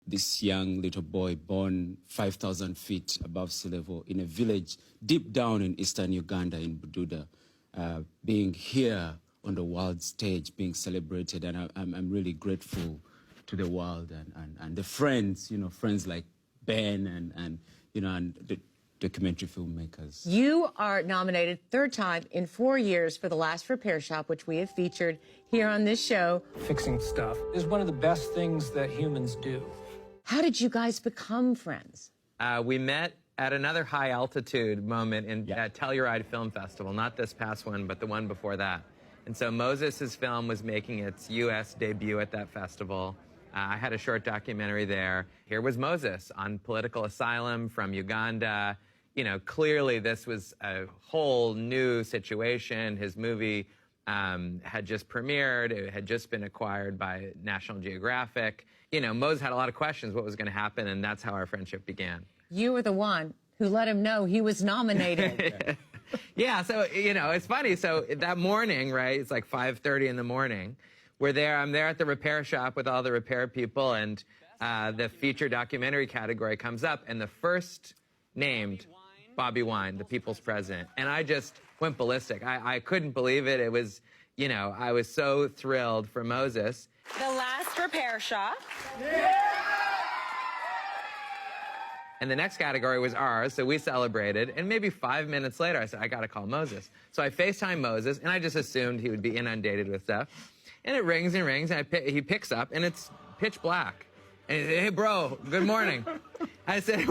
this young little boy born 5,000 feet above sea level in a village deep down in eastern Uganda in Bududa, being here on the world stage, being celebrated. And I'm really grateful to the world and the friends, friends like Ben and the documentary filmmakers. You are nominated third time in 4 years for The Last Repair Shop, which we have featured here on this show. Fixing stuff is one of the best things that humans do. How did you guys become friends? We met at another high altitude moment at Telluride Film Festival, not this past one, but the one before that. And so Moses' film was making its U.S. debut at that festival. I had a short documentary there. Here was Moses on political asylum from Uganda. Clearly this was a whole new situation. His movie had just premiered. It had just been acquired by National Geographic. Moses had a lot of questions what was going to happen, and that's how our friendship began. You were the one who let him know he was nominated. Yeah, so, it's funny. So that morning, right, it's like 5:30 in the morning. I'm there at the repair shop with all the repair people, and the feature documentary category comes up, and the first named, Bobby Wine, the people's president. And I just went ballistic. I couldn't believe it. It was, I was so thrilled for Moses. The Last Repair Shop. Yeah! And the next category was ours, so we celebrated. And maybe 5 minutes later, I said, I got to call Moses. So I FaceTime Moses, and I just assumed he would be inundated with stuff. And it rings and rings, and he picks up, and it's pitch black. And he said, hey, bro, good morning. I said,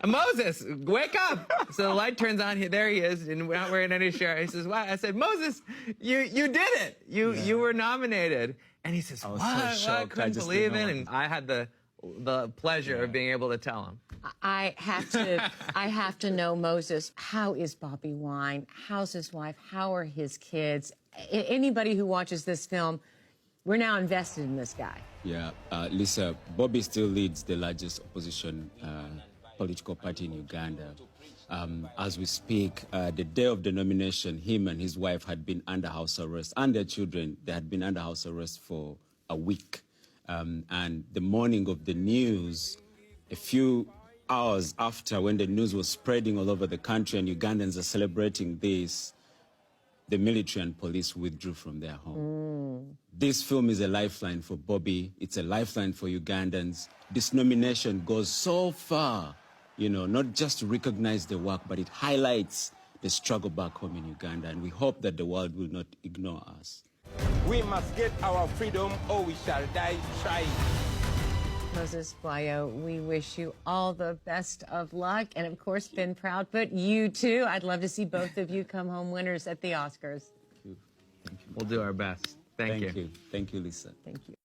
Moses, wake up. So the light turns on. There he is, and not wearing any shirt. He says, what? I said, Moses, you did it. You were nominated. And he says, what? I couldn't believe it. And I had the pleasure of being able to tell him. I have to know, Moses, how is Bobby Wine? How's his wife? How are his kids? Anybody who watches this film, we're now invested in this guy. Yeah, Lisa, Bobby still leads the largest opposition political party in Uganda. As we speak, the day of the nomination, him and his wife had been under house arrest, and their children, they had been under house arrest for a week. And the morning of the news, a few hours after, when the news was spreading all over the country and Ugandans are celebrating this, the military and police withdrew from their home. This film is a lifeline for Bobby. It's a lifeline for Ugandans. This nomination goes so far, not just to recognize the work, but it highlights the struggle back home in Uganda. And we hope that the world will not ignore us. We must get our freedom or we shall die trying. Moses Blayo, we wish you all the best of luck. And of course, Ben Proud, but you too. I'd love to see both of you come home winners at the Oscars. Thank you. We'll do our best. Thank you. Thank you, Lisa. Thank you.